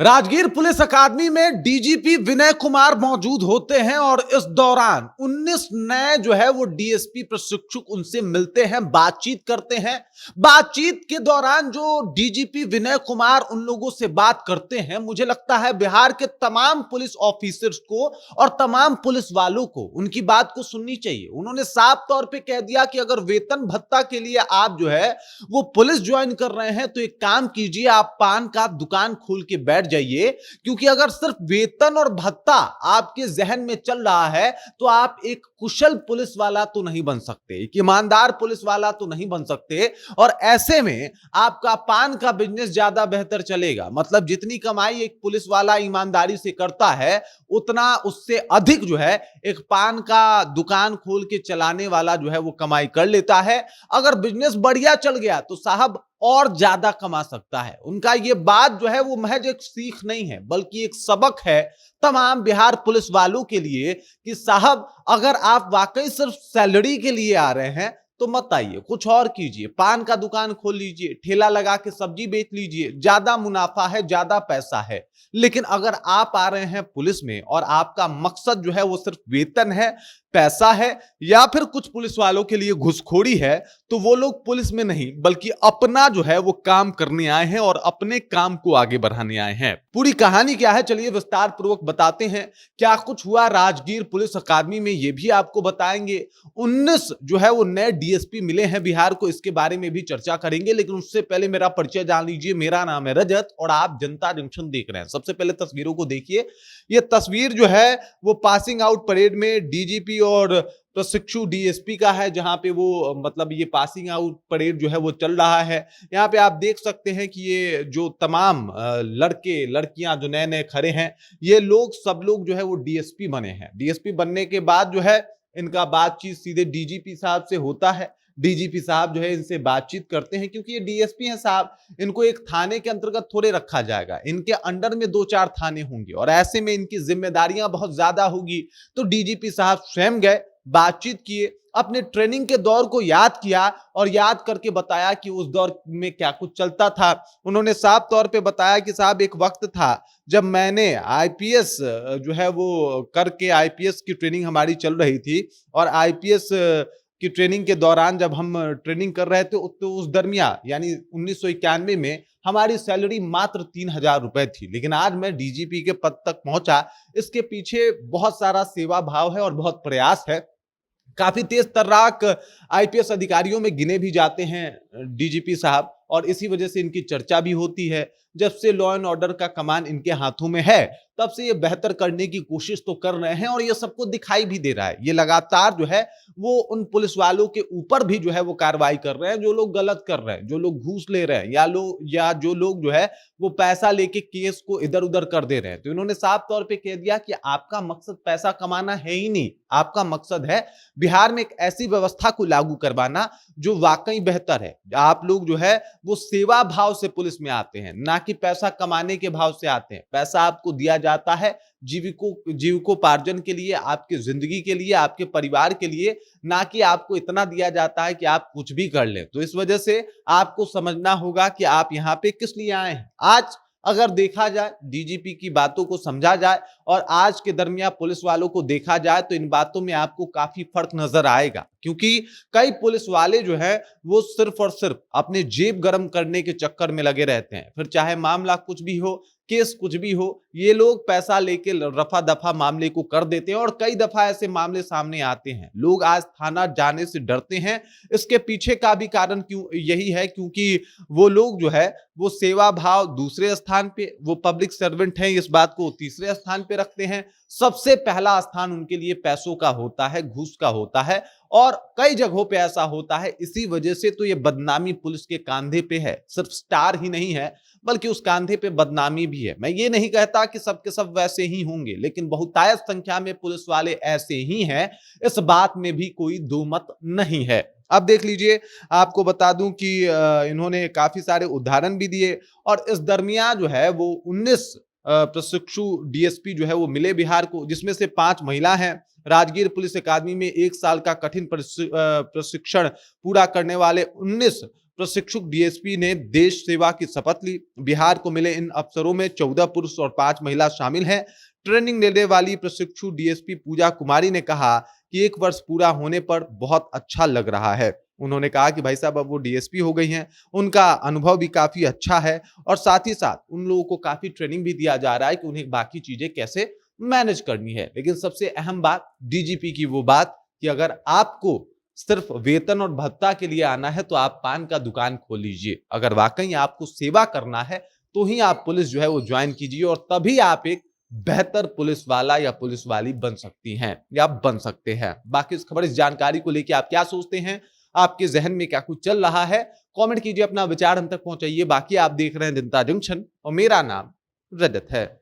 Rajgir police अकादमी में DGP Vinay Kumar मौजूद होते हैं और इस दौरान 19 नए जो है वो डीएसपी प्रशिक्षक उनसे मिलते हैं, बातचीत करते हैं। बातचीत के दौरान जो डीजीपी विनय कुमार उन लोगों से बात करते हैं, मुझे लगता है बिहार के तमाम पुलिस ऑफिसर्स को और तमाम पुलिस वालों को उनकी बात को सुननी चाहिए। उन्होंने साफ तौर पे कह दिया कि अगर वेतन भत्ता के लिए आप जो है वो पुलिस ज्वाइन कर रहे हैं तो एक काम कीजिए, आप पान का दुकान खोल के बैठ जाइए, क्योंकि अगर सिर्फ वेतन और भत्ता आपके जहन में चल रहा है तो आप एक कुशल पुलिस वाला तो नहीं बन सकते, एक ईमानदार पुलिस वाला तो नहीं बन सकते। और ऐसे में आपका पान का बिजनेस ज्यादा बेहतर चलेगा। मतलब जितनी कमाई एक पुलिस वाला ईमानदारी से करता है, उतना उससे अधिक जो है एक पान का दुकान खोल के चलाने वाला जो है वो कमाई कर लेता है। अगर बिजनेस बढ़िया चल गया तो साहब और ज्यादा कमा सकता है। उनका ये बात जो है वो महज एक सीख नहीं है, बल्कि एक सबक है तमाम बिहार पुलिस वालों के लिए कि साहब अगर आप वाकई सिर्फ सैलरी के लिए आ रहे हैं तो मत आइए, कुछ और कीजिए, पान का दुकान खोल लीजिए, ठेला लगा के सब्जी बेच लीजिए, ज्यादा मुनाफा है, ज्यादा पैसा है। लेकिन अगर आप आ रहे हैं पुलिस में और आपका मकसद जो है वो सिर्फ वेतन है, पैसा है, या फिर कुछ पुलिस वालों के लिए घुसखोरी है, तो वो लोग पुलिस में नहीं बल्कि अपना जो है वो काम करने आए हैं और अपने काम को आगे बढ़ाने आए हैं। पूरी कहानी क्या है, चलिए विस्तार पूर्वक बताते हैं। क्या कुछ हुआ राजगीर पुलिस अकादमी में, ये भी आपको बताएंगे। 19 जो है वो नए डीएसपी मिले हैं बिहार को, इसके बारे में भी चर्चा करेंगे। लेकिन उससे पहले मेरा परिचय जान लीजिए। मेरा नाम है रजत और आप जनता जंक्शन देख रहे हैं। सबसे पहले तस्वीरों को देखिए। ये तस्वीर जो है वो पासिंग आउट परेड में डीजीपी और प्रशिक्षु डीएसपी का है, जहां पे वो मतलब ये पासिंग आउट परेड जो है वो चल रहा है। यहाँ पे आप देख सकते हैं कि ये जो तमाम लड़के लड़कियां जो नए नए खड़े हैं, ये लोग सब लोग जो है वो डीएसपी बने हैं। डीएसपी बनने के बाद जो है इनका बातचीत सीधे डीजीपी साहब से होता है। डीजीपी साहब जो है इनसे बातचीत करते हैं, क्योंकि ये डीएसपी हैं साहब, इनको एक थाने के अंतर्गत थोड़े रखा जाएगा। इनके अंडर में 2-4 थाने होंगे और ऐसे में इनकी जिम्मेदारियां बहुत ज्यादा होगी। तो डीजीपी साहब स्वयं गए, बातचीत किए, अपने ट्रेनिंग के दौर को याद किया और याद करके बताया कि उस दौर में क्या कुछ चलता था। उन्होंने साफ तौर पे बताया कि साहब एक वक्त था जब मैंने आईपीएस जो है वो करके, आईपीएस की ट्रेनिंग हमारी चल रही थी और आईपीएस की ट्रेनिंग के दौरान जब हम ट्रेनिंग कर रहे थे तो उस दरमियान यानी 1991 में हमारी सैलरी मात्र 3,000 रुपए थी। लेकिन आज मैं डीजीपी के पद तक पहुंचा, इसके पीछे बहुत सारा सेवा भाव है और बहुत प्रयास है। काफी तेज तर्राक आईपीएस अधिकारियों में गिने भी जाते हैं डीजीपी साहब, और इसी वजह से इनकी चर्चा भी होती है। जब से लॉ एंड ऑर्डर का कमान इनके हाथों में है, तब से ये बेहतर करने की कोशिश तो कर रहे हैं और ये सबको दिखाई भी दे रहा है। ये लगातार जो है वो उन पुलिस वालों के ऊपर भी जो है वो कार्रवाई कर रहे हैं जो लोग गलत कर रहे हैं, जो लोग घूस ले रहे हैं, या जो लोग जो है वो पैसा लेके केस को इधर उधर कर दे रहे हैं। तो इन्होंने साफ तौर पे कह दिया कि आपका मकसद पैसा कमाना है ही नहीं, आपका मकसद है बिहार में एक ऐसी व्यवस्था को लागू करवाना जो वाकई बेहतर है। आप लोग जो है वो सेवा भाव से पुलिस में आते हैं, ना कि पैसा कमाने के भाव से आते हैं। पैसा आपको दिया जाता है जीविकोपार्जन के लिए, आपकी जिंदगी के लिए, आपके परिवार के लिए, ना कि आपको इतना दिया जाता है कि आप कुछ भी कर लें। तो इस वजह से आपको समझना होगा कि आप यहाँ पे किस लिए आए हैं। आज अगर देखा जाए, डीजीपी की बातों को समझा जाए और आज के दरमियान पुलिस वालों को देखा जाए, तो इन बातों में आपको काफी फर्क नजर आएगा। क्योंकि कई पुलिस वाले जो है वो सिर्फ और सिर्फ अपने जेब गर्म करने के चक्कर में लगे रहते हैं। फिर चाहे मामला कुछ भी हो, केस कुछ भी हो, ये लोग पैसा लेके रफा दफा मामले को कर देते हैं और कई दफा ऐसे मामले सामने आते हैं। लोग आज थाना जाने से डरते हैं। इसके पीछे का भी कारण क्यों यही है, क्योंकि वो लोग जो है वो सेवा भाव दूसरे स्थान पे, वो पब्लिक सर्वेंट हैं, इस बात को तीसरे स्थान पे रखते हैं। सबसे पहला स्थान उनके लिए पैसों का होता है, घूस का होता है, और कई जगहों पे ऐसा होता है। इसी वजह से तो ये बदनामी पुलिस के कांधे पे है। सिर्फ स्टार ही नहीं है बल्कि उस कांधे पे बदनामी भी है। मैं ये नहीं कहता कि सबके सब वैसे ही होंगे, लेकिन बहुतायत संख्या में पुलिस वाले ऐसे ही हैं, इस बात में भी कोई दो मत नहीं है। अब देख लीजिए, आपको बता दूं कि इन्होंने काफी सारे उदाहरण भी दिए और इस दरमियान जो है वो 19 प्रशिक्षु डीएसपी जो है वो मिले बिहार को, जिसमें से 5 महिला हैं। राजगीर पुलिस अकादमी में 1 साल का कठिन प्रशिक्षण पूरा करने वाले 19 प्रशिक्षुक डीएसपी ने देश सेवा की शपथ ली। बिहार को मिले इन अफसरों में 14 पुरुष और 5 महिला शामिल हैं। ट्रेनिंग लेने वाली प्रशिक्षु डीएसपी पूजा कुमारी ने कहा कि 1 वर्ष पूरा होने पर बहुत अच्छा लग रहा है। उन्होंने कहा कि भाई साहब अब वो डीएसपी हो गई हैं, उनका अनुभव भी काफी अच्छा है और साथ ही साथ उन लोगों को काफी ट्रेनिंग भी दिया जा रहा है कि उन्हें बाकी चीजें कैसे मैनेज करनी है। लेकिन सबसे अहम बात डीजीपी की वो बात कि अगर आपको सिर्फ वेतन और भत्ता के लिए आना है तो आप पान का दुकान खोल लीजिए। अगर वाकई आपको सेवा करना है तो ही आप पुलिस जो है वो ज्वाइन कीजिए और तभी आप एक बेहतर पुलिस वाला या पुलिस वाली बन सकती हैं या बन सकते हैं। बाकी इस खबर, इस जानकारी को लेकर आप क्या सोचते हैं? आपके जहन में क्या कुछ चल रहा है? कमेंट कीजिए, अपना विचार हम तक पहुंचाइए। बाकी आप देख रहे हैं जनता जंक्शन और मेरा नाम रजत है।